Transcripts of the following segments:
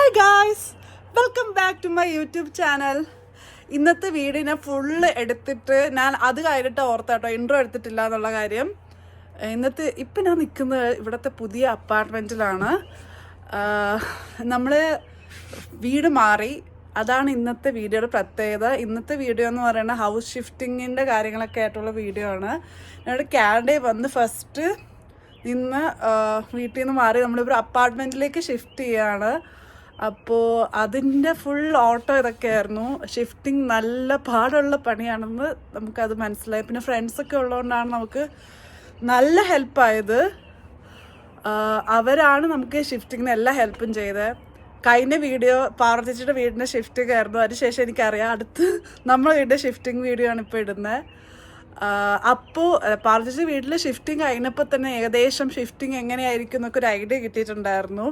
Hi guys, welcome back to my YouTube channel. ഇന്നത്തെ video ഞാൻ full എടുത്തിട്ട് ഞാൻ അത് കഴിഞ്ഞിട്ട് ഓർത്താട്ടോ ഇൻട്രോ എടുത്തിട്ടില്ല എന്നുള്ള കാര്യം. ഇപ്പം ഞാൻ നിൽക്കുന്നത് ഇവിടുത്തെ പുതിയ അപ്പാർട്ട്മെൻറ്റിലാണ്. നമ്മൾ വീട് മാറി, അതാണ് ഇന്നത്തെ വീഡിയോയുടെ പ്രത്യേകത. ഇന്നത്തെ വീഡിയോ എന്ന് പറയുന്നത് ഹൗസ് ഷിഫ്റ്റിങ്ങിൻ്റെ കാര്യങ്ങളൊക്കെ ആയിട്ടുള്ള വീഡിയോ ആണ്. ഞങ്ങളുടെ കാനഡയിൽ വന്ന് ഫസ്റ്റ് നിന്ന് വീട്ടിൽ നിന്ന് മാറി നമ്മളിപ്പോൾ അപ്പാർട്ട്മെൻറ്റിലേക്ക് ഷിഫ്റ്റ് ചെയ്യുകയാണ്. അപ്പോൾ അതിൻ്റെ ഫുൾ ഓട്ടോ ഇതൊക്കെ ആയിരുന്നു. ഷിഫ്റ്റിംഗ് നല്ല പാടുള്ള പണിയാണെന്ന് നമുക്കത് മനസ്സിലായി. പിന്നെ ഫ്രണ്ട്സൊക്കെ ഉള്ളതുകൊണ്ടാണ് നമുക്ക് നല്ല ഹെൽപ്പായത്. അവരാണ് നമുക്ക് ഷിഫ്റ്റിങ്ങിന് എല്ലാ ഹെൽപ്പും ചെയ്തത്. കഴിഞ്ഞ വീഡിയോ പാർവതിച്ചിയുടെ വീടിൻ്റെ ഷിഫ്റ്റിംഗ് ആയിരുന്നു. അതിനുശേഷം എനിക്കറിയാം അടുത്ത് നമ്മളെ വീടിൻ്റെ ഷിഫ്റ്റിംഗ് വീഡിയോ ആണ് ഇപ്പോൾ ഇടുന്നത്. അപ്പോൾ പാർവതിച്ചിയുടെ വീട്ടിൽ ഷിഫ്റ്റിംഗ് കഴിഞ്ഞപ്പോൾ തന്നെ ഏകദേശം ഷിഫ്റ്റിംഗ് എങ്ങനെയായിരിക്കും എന്നൊക്കെ ഒരു ഐഡിയ കിട്ടിയിട്ടുണ്ടായിരുന്നു.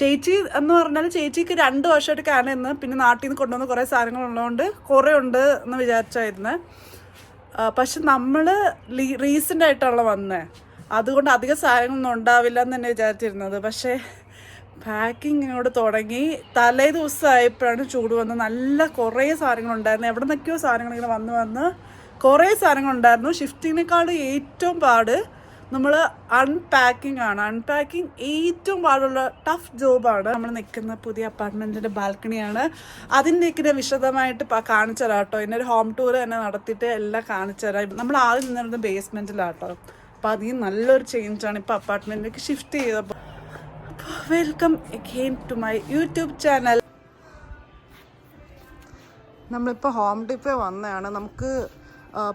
ചേച്ചി എന്ന് പറഞ്ഞാൽ ചേച്ചിക്ക് 2 വർഷമായിട്ട് കാനഡയിൽ പിന്നെ നാട്ടിൽ നിന്ന് കൊണ്ടുവന്ന കുറേ സാധനങ്ങളുള്ളതുകൊണ്ട് കുറേ ഉണ്ട് എന്ന് വിചാരിച്ചായിരുന്നു. പക്ഷെ നമ്മൾ റീസെൻ്റ് ആയിട്ടുള്ള വന്നത്, അതുകൊണ്ട് അധികം സാധനങ്ങളൊന്നും ഉണ്ടാവില്ല എന്ന് തന്നെ വിചാരിച്ചിരുന്നത്. പക്ഷേ പാക്കിങ് ഇങ്ങോട്ട് തുടങ്ങി തലേ ദിവസമായപ്പോഴാണ് ചൂട് വന്ന് നല്ല കുറേ സാധനങ്ങളുണ്ടായിരുന്നു. എവിടെ നിന്നൊക്കെയോ സാധനങ്ങൾ ഇങ്ങനെ വന്ന് കുറേ സാധനങ്ങളുണ്ടായിരുന്നു. ഷിഫ്റ്റിങ്ങിനേക്കാളും ഏറ്റവും പാട് നമ്മൾ അൺപാക്കിംഗ് ആണ്. അൺപാക്കിംഗ് ഏറ്റവും പാടുള്ള ടഫ് ജോബാണ്. നമ്മൾ നിൽക്കുന്ന പുതിയ അപ്പാർട്ട്മെൻറ്റിൻ്റെ ബാൽക്കണിയാണ്. അതിൻ്റെയൊക്കെ വിശദമായിട്ട് കാണിച്ചു തരാം കേട്ടോ. ഇതിനൊരു ഹോം ടൂർ തന്നെ നടത്തിയിട്ട് എല്ലാം കാണിച്ചു തരാം. നമ്മൾ ആദ്യം നിന്നിരുന്നത് ബേസ്മെൻറ്റിലാട്ടോ. അപ്പോൾ അതിൽ നല്ലൊരു ചേഞ്ചാണ് ഇപ്പോൾ അപ്പാർട്ട്മെൻറ്റിലേക്ക് ഷിഫ്റ്റ് ചെയ്തപ്പോൾ. Welcome again to my YouTube channel. നമ്മളിപ്പോൾ ഹോം ഡിപ്പോ വന്നതാണ്. നമുക്ക്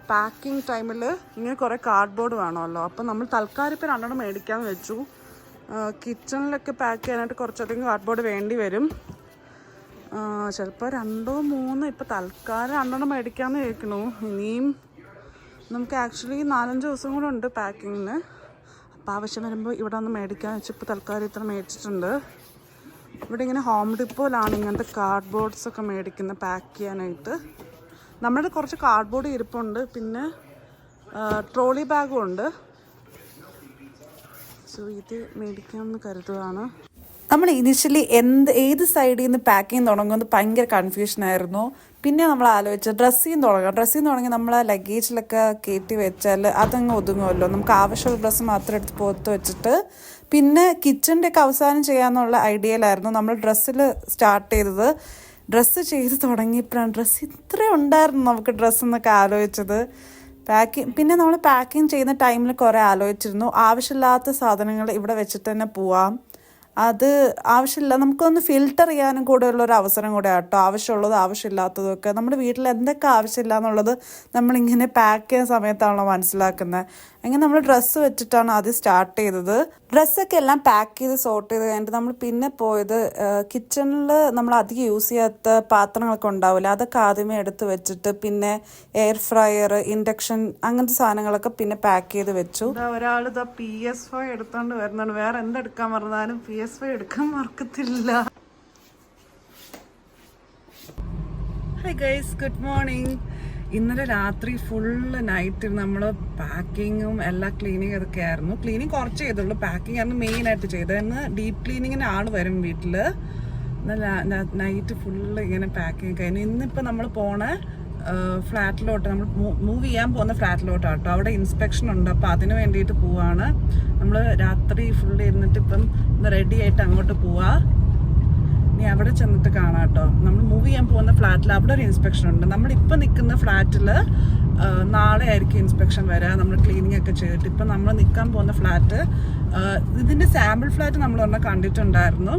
പാക്കിംഗ് ടൈമിൽ ഇങ്ങനെ കുറേ കാർഡ്ബോർഡ് വേണമല്ലോ. അപ്പോൾ നമ്മൾ തൽക്കാലം ഇപ്പോൾ 2 മേടിക്കാമെന്ന് വെച്ചു. കിച്ചണിലൊക്കെ പാക്ക് ചെയ്യാനായിട്ട് കുറച്ചധികം കാർഡ്ബോർഡ് വേണ്ടി വരും. ചിലപ്പോൾ 2 3 ഇപ്പോൾ തൽക്കാലം 2 മേടിക്കാമെന്ന് ചോദിക്കണു. ഇനിയും നമുക്ക് ആക്ച്വലി 4-5 ദിവസം കൂടെ ഉണ്ട് പാക്കിങ്ങിന്. അപ്പോൾ ആവശ്യം വരുമ്പോൾ ഇവിടെ ഒന്ന് മേടിക്കാമെന്ന് വെച്ചു. ഇപ്പോൾ തൽക്കാലം ഇത്ര മേടിച്ചിട്ടുണ്ട്. ഇവിടെ ഇങ്ങനെ ഹോം ഡിപ്പോയിലാണ് ഇങ്ങനത്തെ കാർഡ്ബോർഡ്സൊക്കെ മേടിക്കുന്നത് പാക്ക് ചെയ്യാനായിട്ട്. നമ്മുടെ കുറച്ച് കാർഡ്ബോർഡ് ഇരിപ്പുണ്ട്, പിന്നെ ട്രോളി ബാഗും ഉണ്ട്. സോ ഇത് മേടിക്കാമെന്ന് കരുതുകയാണ്. നമ്മൾ ഇനിഷ്യലി ഏത് സൈഡിൽ നിന്ന് പാക്കിങ് തുടങ്ങുമെന്ന് ഭയങ്കര കൺഫ്യൂഷനായിരുന്നു. പിന്നെ നമ്മൾ ആലോചിച്ചത് ഡ്രസ്സിൽ നിന്ന് തുടങ്ങി നമ്മൾ ലഗേജിലൊക്കെ കയറ്റി വെച്ചാൽ അതങ്ങ് ഒതുങ്ങുമല്ലോ. നമുക്ക് ആവശ്യമുള്ള ഡ്രസ്സ് മാത്രം എടുത്ത് പുറത്ത് വെച്ചിട്ട് പിന്നെ കിച്ചൻ്റെ ഒക്കെ അവസാനം ചെയ്യാമെന്നുള്ള ഐഡിയയിലായിരുന്നു നമ്മൾ ഡ്രസ്സിൽ സ്റ്റാർട്ട് ചെയ്തത്. ഡ്രസ്സ് ചെയ്ത് തുടങ്ങിയപ്പോഴാണ് ഡ്രസ്സ് ഇത്രയും ഉണ്ടായിരുന്നു നമുക്ക് ഡ്രസ്സെന്നൊക്കെ ആലോചിച്ചത്. പിന്നെ നമ്മൾ പാക്കിങ് ചെയ്യുന്ന ടൈമിൽ കുറേ ആലോചിച്ചിരുന്നു. ആവശ്യമില്ലാത്ത സാധനങ്ങൾ ഇവിടെ വെച്ചിട്ട് തന്നെ പോവാം, അത് ആവശ്യമില്ല, നമുക്കൊന്ന് ഫിൽട്ടർ ചെയ്യാനും കൂടെ ഉള്ളൊരു അവസരം കൂടെ ആട്ടോ. ആവശ്യമുള്ളത് ആവശ്യമില്ലാത്തതും ഒക്കെ നമ്മുടെ വീട്ടിൽ എന്തൊക്കെ ആവശ്യമില്ല എന്നുള്ളത് നമ്മളിങ്ങനെ പാക്ക് ചെയ്യുന്ന സമയത്താണല്ലോ മനസ്സിലാക്കുന്നത്. അങ്ങനെ നമ്മൾ ഡ്രസ്സ് വെച്ചിട്ടാണ് ആദ്യം സ്റ്റാർട്ട് ചെയ്തത്. ഡ്രസ്സൊക്കെ എല്ലാം പാക്ക് ചെയ്ത് സോർട്ട് ചെയ്ത് കഴിഞ്ഞിട്ട് നമ്മൾ പിന്നെ പോയത് കിച്ചണിൽ നമ്മൾ അധികം യൂസ് ചെയ്യാത്ത പാത്രങ്ങളൊക്കെ ഉണ്ടാവില്ല, അതൊക്കെ ആദ്യമേ എടുത്ത് വെച്ചിട്ട് പിന്നെ എയർ ഫ്രയർ, ഇൻഡക്ഷൻ അങ്ങനത്തെ സാധനങ്ങളൊക്കെ പിന്നെ പാക്ക് ചെയ്ത് വെച്ചു. ഒരാൾ PS5 എടുത്തോണ്ട് വരുന്നതാണ്. വേറെ എന്തെടുക്കാൻ പറഞ്ഞാലും PS5 എടുക്കാൻ മറക്കത്തില്ല. Hi guys, good morning. ഇന്നലെ രാത്രി ഫുള്ള് നൈറ്റ് നമ്മൾ പാക്കിങ്ങും എല്ലാ ക്ലീനിങ് അതൊക്കെ ആയിരുന്നു. ക്ലീനിങ് കുറച്ച് ചെയ്തുള്ളൂ, പാക്കിംഗ് ആയിരുന്നു മെയിനായിട്ട് ചെയ്തത്. ഇന്ന് ഡീപ്പ് ക്ലീനിങ്ങിന് ആൾ വരും വീട്ടിൽ. നൈറ്റ് ഫുള്ള് ഇങ്ങനെ പാക്കിങ് കഴിഞ്ഞു. ഇന്നിപ്പോൾ നമ്മൾ പോണ ഫ്ലാറ്റിലോട്ട്, നമ്മൾ മൂവ് ചെയ്യാൻ പോകുന്ന ഫ്ലാറ്റിലോട്ടാട്ടോ. അവിടെ ഇൻസ്പെക്ഷൻ ഉണ്ട്, അപ്പോൾ അതിന് വേണ്ടിയിട്ട് പോവാണ്. നമ്മൾ രാത്രി ഫുള്ള് ഇരുന്നിട്ട് ഇപ്പം ഇന്ന് റെഡി ആയിട്ട് അങ്ങോട്ട് പോവാ. ഇനി അവിടെ ചെന്നിട്ട് കാണാം കേട്ടോ. നമ്മൾ മൂവ് ചെയ്യാൻ പോകുന്ന ഫ്ലാറ്റിൽ അവിടെ ഒരു ഇൻസ്പെക്ഷൻ ഉണ്ട്. നമ്മളിപ്പോൾ നിൽക്കുന്ന ഫ്ലാറ്റിൽ നാളെ ആയിരിക്കും ഇൻസ്പെക്ഷൻ വരിക, നമ്മൾ ക്ലീനിങ് ഒക്കെ ചെയ്തിട്ട്. ഇപ്പം നമ്മൾ നിൽക്കാൻ പോകുന്ന ഫ്ലാറ്റ്, ഇതിൻ്റെ സാമ്പിൾ ഫ്ലാറ്റ് നമ്മൾ ഒരെണ്ണം കണ്ടിട്ടുണ്ടായിരുന്നു.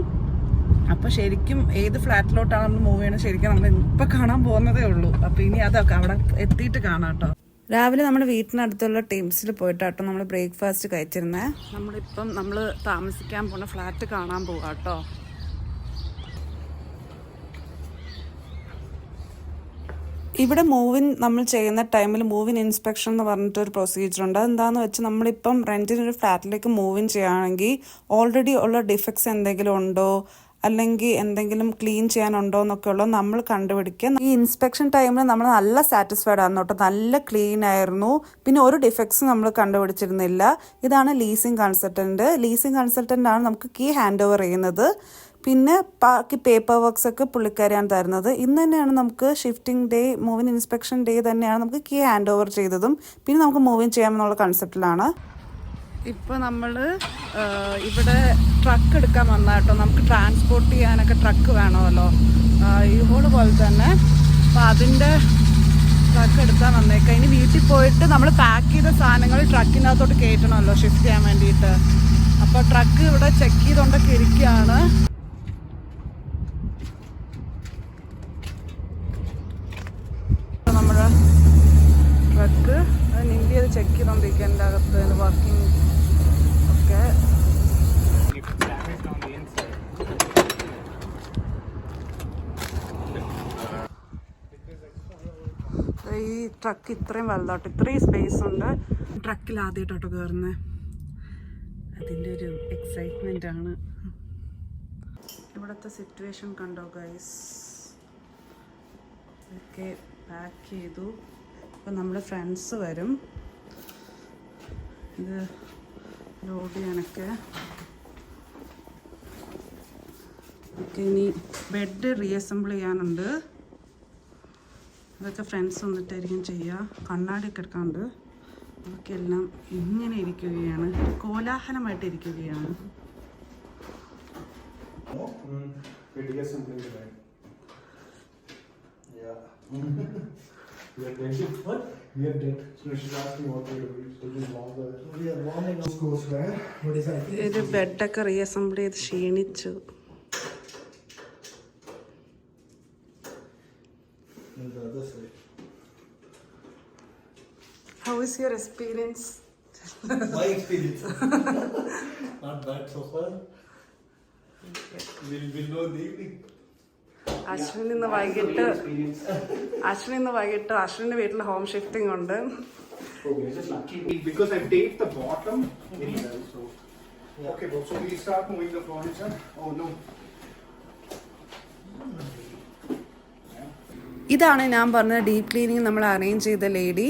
അപ്പോൾ ശരിക്കും ഏത് ഫ്ലാറ്റിലോട്ടാണ് നമ്മൾ മൂവ് ചെയ്യണത് ശരിക്കും നമ്മൾ ഇപ്പം കാണാൻ പോകുന്നതേ ഉള്ളൂ. അപ്പോൾ ഇനി അതൊക്കെ അവിടെ എത്തിയിട്ട് കാണാം കേട്ടോ. രാവിലെ നമ്മുടെ വീട്ടിനടുത്തുള്ള ടീംസിൽ പോയിട്ടാട്ടോ നമ്മൾ ബ്രേക്ക്ഫാസ്റ്റ് കഴിച്ചിരുന്നത്. നമ്മളിപ്പം നമ്മൾ താമസിക്കാൻ പോകുന്ന ഫ്ലാറ്റ് കാണാൻ പോകാം കേട്ടോ. ഇവിടെ മൂവിൻ നമ്മൾ ചെയ്യുന്ന ടൈമിൽ മൂവിൻ ഇൻസ്പെക്ഷൻ എന്ന് പറഞ്ഞിട്ടൊരു പ്രൊസീജിയറുണ്ട്. അതെന്താണെന്ന് വെച്ചാൽ നമ്മളിപ്പം റെൻറ്റിനൊരു ഫ്ലാറ്റിലേക്ക് മൂവിൻ ചെയ്യുകയാണെങ്കിൽ ഓൾറെഡി ഉള്ള ഡിഫക്ട്സ് എന്തെങ്കിലും ഉണ്ടോ, അല്ലെങ്കിൽ എന്തെങ്കിലും ക്ലീൻ ചെയ്യാനുണ്ടോ എന്നൊക്കെ ഉള്ളത് നമ്മൾ കണ്ടുപിടിക്കുക. ഈ ഇൻസ്പെക്ഷൻ ടൈമിൽ നമ്മൾ നല്ല സാറ്റിസ്ഫൈഡ് ആണ് കേട്ടോ. നല്ല ക്ലീൻ ആയിരുന്നു, പിന്നെ ഒരു ഡിഫക്ട്സ് നമ്മൾ കണ്ടുപിടിച്ചിരുന്നില്ല. ഇതാണ് ലീസിങ് കൺസൾട്ടൻറ്റ് ആണ് നമുക്ക് കീ ഹാൻഡ് ഓവർ ചെയ്യുന്നത്. പിന്നെ ബാക്കി പേപ്പർ വർക്ക്സ് ഒക്കെ പുള്ളിക്കാരിയാണ് തരുന്നത്. ഇന്ന് തന്നെയാണ് നമുക്ക് shifting day, moving inspection day തന്നെയാണ് നമുക്ക് കീ ഹാൻഡ് ഓവർ ചെയ്തതും. പിന്നെ നമുക്ക് മൂവിൻ ചെയ്യാമെന്നുള്ള കൺസെപ്റ്റിലാണ്. ഇപ്പോൾ നമ്മൾ ഇവിടെ ട്രക്ക് എടുക്കാൻ വന്ന കേട്ടോ. നമുക്ക് ട്രാൻസ്പോർട്ട് ചെയ്യാനൊക്കെ ട്രക്ക് വേണമല്ലോ, ഈ ഹോള് പോലെ തന്നെ. അപ്പോൾ അതിൻ്റെ ട്രക്ക് എടുക്കാൻ വന്നേക്കാം. ഇനി വീട്ടിൽ പോയിട്ട് നമ്മൾ പാക്ക് ചെയ്ത സാധനങ്ങൾ ട്രക്കിനകത്തോട്ട് കയറ്റണമല്ലോ ഷിഫ്റ്റ് ചെയ്യാൻ വേണ്ടിയിട്ട്. അപ്പോൾ ട്രക്ക് ഇവിടെ ചെക്ക് ചെയ്തുകൊണ്ടൊക്കെ ഇരിക്കുകയാണ്. നമ്മുടെ ട്രക്ക് ഇന്ത്യ ചെക്ക് ചെയ്തോണ്ടിരിക്കുക എൻ്റെ അകത്ത് വർക്കിംഗ് ഒക്കെ. ഈ ട്രക്ക് ഇത്രയും വലുതാട്ടോ, ഇത്രയും സ്പേസ് ഉണ്ട്. ട്രക്കിൽ ആദ്യമായിട്ടോ കയറുന്നത്. അതിൻ്റെ ഒരു എക്സൈറ്റ്മെൻ്റ് ആണ്. ഇവിടുത്തെ സിറ്റുവേഷൻ കണ്ടോ ഗൈസ്. ഒക്കെ പാക്ക് ചെയ്തു. ഇപ്പം നമ്മുടെ ഫ്രണ്ട്സ് വരും ഇത് ലോഡ് ചെയ്യാനൊക്കെ. ഓക്കെ, ഇനി ബെഡ് റീഅസംബിൾ ചെയ്യാനുണ്ട്. അതൊക്കെ ഫ്രണ്ട്സ് വന്നിട്ടായിരിക്കും ചെയ്യുക. കണ്ണാടിയൊക്കെ എടുക്കാണ്ട്. അതൊക്കെ എല്ലാം ഇങ്ങനെ ഇരിക്കുകയാണ്, കോലാഹലമായിട്ട് ഇരിക്കുകയാണ്. ഒരു ബെഡൊക്കെ റീഅസംബിൾ ചെയ്ത് ക്ഷീണിച്ചു. How is your experience? My experience. Not bad so far. We'll know the evening. Ashwin ഇന്ന് വൈകിട്ട് അശ്വിന്റെ വീട്ടിൽ ഹോം ഷിഫ്റ്റിംഗ് ഉണ്ട്. Okay, just lucky because I taped the bottom very well. So okay, so we start moving the furniture. Oh no. ഇതാണ് ഞാൻ പറഞ്ഞ deep cleaning നമ്മൾ arrange ചെയ്ത lady.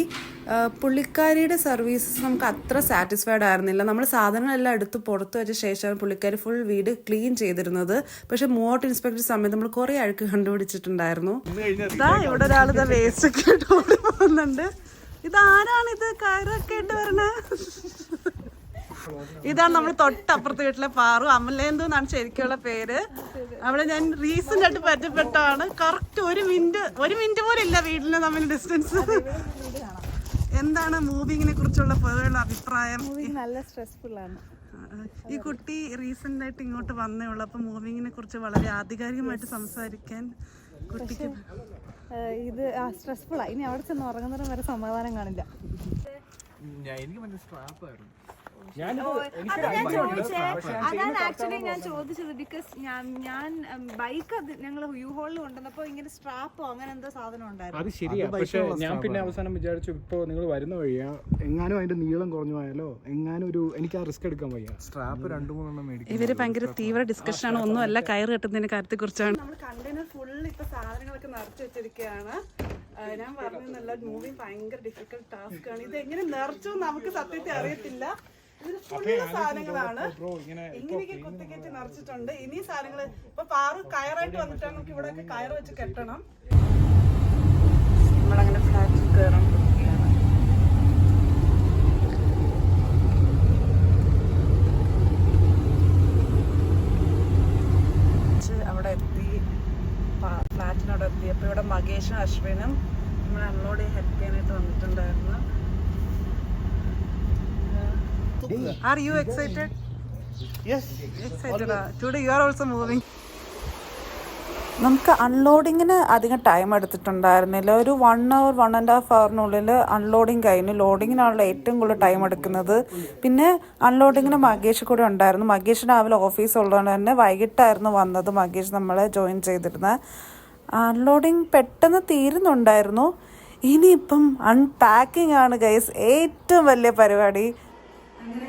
പുള്ളിക്കാരിയുടെ services നമുക്ക് അത്ര സാറ്റിസ്ഫൈഡ് ആയിരുന്നില്ല. നമ്മൾ സാധനങ്ങളെല്ലാം എടുത്ത് പുറത്ത് വെച്ച ശേഷമാണ് പുള്ളിക്കാരി ഫുൾ വീട് ക്ലീൻ ചെയ്തിരുന്നത്. പക്ഷെ മൂവൗട്ട് ഇൻസ്പെക്ടർ സമയത്ത് നമ്മൾ കുറേ അഴുക്ക് കണ്ടുപിടിച്ചിട്ടുണ്ടായിരുന്നു. ഇതാ ഇവിടെ ഒരാൾ ഇതാ വേസ്റ്റ് ഒക്കെ ആയിട്ട് ഓടി പോകുന്നുണ്ട്. ഇതാരാണിത് കയറൊക്കെ ആയിട്ട് വരണേ? ഇതാണ് നമ്മൾ തൊട്ടപ്പുറത്തെ വീട്ടിലെ പാറു. അമലേന്ദു എന്നാണ് ശരിക്കുള്ള പേര്. അവിടെ ഞാൻ റീസെന്റ് ആയിട്ട് പരിചയപ്പെട്ടാണ്. കറക്റ്റ് ഒരു മിനിറ്റ് പോലും ഇല്ല വീട്ടില് തമ്മിൽ ഡിസ്റ്റൻസ്. എന്താണ് മൂവിങ്ങിനെ കുറിച്ചുള്ള പൊതുവെയുള്ള അഭിപ്രായം? നല്ല സ്ട്രെസ്ഫുൾ ആണ്. ഈ കുട്ടി റീസെന്റ് ആയിട്ട് ഇങ്ങോട്ട് വന്നേ ഉള്ളൂ. അപ്പൊ മൂവിങ്ങിനെ കുറിച്ച് വളരെ ആധികാരികമായിട്ട് സംസാരിക്കാൻ കുട്ടിക്ക് ഇത് സ്ട്രെസ്ഫുൾ ആണ്. ഇനി അവിടെ ചെന്ന് ഉറങ്ങുന്നതിനും വരെ സമാധാനം കാണില്ല. എനിക്ക് മറ്റേ സ്ട്രാപ്പായിരുന്നു. അതാണ് ആക്ച്വലി ഞാൻ ചോദിച്ചത്. ബിക്കോസ് ഞാൻ ബൈക്ക് ഞങ്ങൾ യു ഹോളിൽ കൊണ്ടുവന്നപ്പോ ഇങ്ങനെ സ്ട്രാപ്പോ അങ്ങനെ എന്തോ സാധനം ഉണ്ടായിരുന്നു. അത് ശരിയാ. പക്ഷെ ഞാൻ പിന്നെ അവസാനം വിചാരിച്ചു ഇപ്പൊ നിങ്ങൾ വരുന്ന വഴിയാ എങ്ങാനും അതിന്റെ നീളം കുറഞ്ഞു പോയാലോ, എങ്ങാനും ഒരു എനിക്ക് ആ റിസ്ക് എടുക്കാൻ വയ്യ. സ്ട്രാപ്പ് 2-3 മേടിക്കും. ഇവര് ഭയങ്കര തീവ്ര ഡിസ്കഷൻ ആണ്. ഒന്നുമല്ല, കയറ് കെട്ടുന്നതിന്റെ കാര്യത്തെ കുറിച്ചാണ്. നമ്മൾ കണ്ടെയ്നർ ഫുൾ ഇപ്പൊ സാധനങ്ങളൊക്കെ നിറച്ചു വെച്ചിരിക്കുകയാണ്. ഞാൻ പറഞ്ഞല്ല, മൂവിങ് ഭയങ്കര ഡിഫിക്കൽട്ട് ടാസ്ക് ആണ്. ഇത് എങ്ങനെ നിറച്ചു നമുക്ക് സത്യത്തെ അറിയത്തില്ല. ഇതിന് ഫുള്ള് സാധനങ്ങളാണ്. ഇങ്ങനെയൊക്കെ കുത്തിക്കെട്ടി നിറച്ചിട്ടുണ്ട്. ഇനി സാധനങ്ങള് ഇപ്പൊ പാറു കയറായിട്ട് വന്നിട്ടാണ്. നമുക്ക് ഇവിടെ ഒക്കെ കയറ് വെച്ച് കെട്ടണം. നമ്മളങ്ങനെ ഫ്ലാറ്റിൽ കയറാൻ പോവുകയാണ്. അവിടെ എത്തി, ഫ്ലാറ്റിനവിടെ എത്തി. അപ്പൊ ഇവിടെ മകേഷും അശ്വിനും നമ്മളെ അൺലോഡ് ഹെൽപ്പ് ചെയ്യാനായിട്ട് വന്നിട്ടുണ്ടായിരുന്നു. Are you excited? Yes. Excited. Today you are also moving. നമുക്ക് അൺലോഡിങ്ങിന് അധികം ടൈം എടുത്തിട്ടുണ്ടായിരുന്നില്ല. ഒരു 1 hour 1.5 hourനുള്ളിൽ അൺലോഡിങ് കഴിഞ്ഞു. ലോഡിങ്ങിനാണല്ലോ ഏറ്റവും കൂടുതൽ ടൈം എടുക്കുന്നത്. പിന്നെ അൺലോഡിങ്ങിന് മകേഷ് കൂടെ ഉണ്ടായിരുന്നു. മകേഷ് രാവിലെ ഓഫീസ് ഉള്ളതുകൊണ്ട് തന്നെ വൈകിട്ടായിരുന്നു വന്നത്. മകേഷ് നമ്മളെ ജോയിൻ ചെയ്തിരുന്നത്. അൺലോഡിങ് പെട്ടെന്ന് തീരുന്നുണ്ടായിരുന്നു. ഇനിയിപ്പം അൺപാക്കിംഗ് ആണ് ഗൈസ് ഏറ്റവും വലിയ പരിപാടി. അങ്ങനെ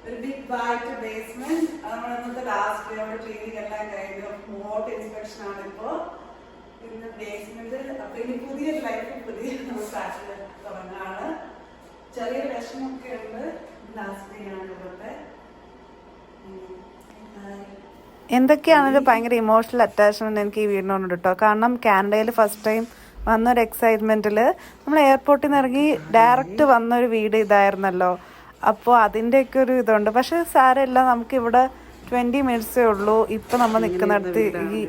ഒരു ബിഗ് ബാഗ് ടു ബേസ്മെന്റ്. നമ്മളന്നത്തെ ലാസ്റ്റ് നമ്മുടെ ക്ലീനിങ് എല്ലാം കഴിഞ്ഞു. മൂവൗട്ട് ഇൻസ്പെക്ഷൻ ആണ് ഇപ്പോൾ. പിന്നെ ബേസ്മെന്റ്. അപ്പൊ ഇനി പുതിയ ലൈഫ് പുതിയ സ്റ്റാർട്ട് തുടങ്ങാണ്. ചെറിയ വിഷമൊക്കെ ഉണ്ട്. ലാസ്റ്റ് ആണ് ഇവിടുത്തെ. എന്തൊക്കെയാണെങ്കിലും ഭയങ്കര ഇമോഷണൽ അറ്റാച്ച്മെന്റ് എനിക്ക് ഈ വീടിനോട് കേട്ടോ. കാരണം കാനഡയിൽ ഫസ്റ്റ് ടൈം വന്നൊരു എക്സൈറ്റ്മെന്റിൽ നമ്മൾ എയർപോർട്ടിൽ നിന്ന് ഇറങ്ങി ഡയറക്റ്റ് വന്നൊരു വീട് ഇതായിരുന്നല്ലോ. അപ്പോൾ അതിൻ്റെയൊക്കെ ഒരു ഇതുണ്ട്. പക്ഷെ സാരമില്ല, നമുക്കിവിടെ 20 മിനിറ്റ്സേ ഉള്ളൂ ഇപ്പം നമ്മൾ നിൽക്കുന്നിടത്ത് ഈ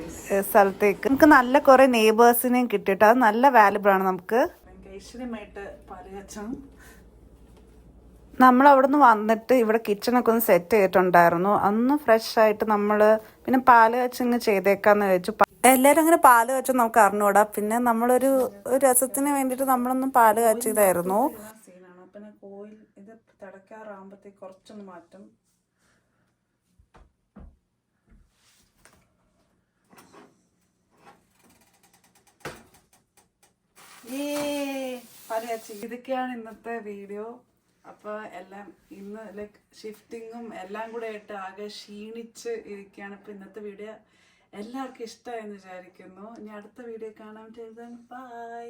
സ്ഥലത്തേക്ക്. നമുക്ക് നല്ല കുറേ നെയ്ബേഴ്സിനെയും കിട്ടിയിട്ട് അത് നല്ല വാല്യുബിൾ ആണ് നമുക്ക്. നമ്മൾ അവിടെ നിന്ന് വന്നിട്ട് ഇവിടെ കിച്ചണൊക്കെ ഒന്ന് സെറ്റ് ചെയ്തിട്ടുണ്ടായിരുന്നു. അന്ന് ഫ്രഷ് ആയിട്ട് നമ്മൾ പിന്നെ പാല് കാച്ചിങ് ചെയ്തേക്കാന്ന് വെച്ചു. എല്ലാവരും അങ്ങനെ പാല് കാച്ചും നമുക്ക് അറിഞ്ഞൂടാ. പിന്നെ നമ്മളൊരു രസത്തിന് വേണ്ടിയിട്ട് നമ്മളൊന്നും പാല് കാച്ചിയതായിരുന്നു. പിന്നെ കോയിൽ ഇത് തിളക്കാറാകുമ്പോഴത്തേക്ക് കുറച്ചൊന്ന് മാറ്റും. ഇതൊക്കെയാണ് ഇന്നത്തെ വീഡിയോ. അപ്പോൾ എല്ലാം ഇന്ന് ലൈക്ക് ഷിഫ്റ്റിങ്ങും എല്ലാം കൂടെ ആയിട്ട് ആകെ ക്ഷീണിച്ച് ഇരിക്കുകയാണ്. ഇപ്പം ഇന്നത്തെ വീഡിയോ എല്ലാവർക്കും ഇഷ്ടമായെന്ന് വിചാരിക്കുന്നു. ഇനി അടുത്ത വീഡിയോ കാണാൻ. ബൈ.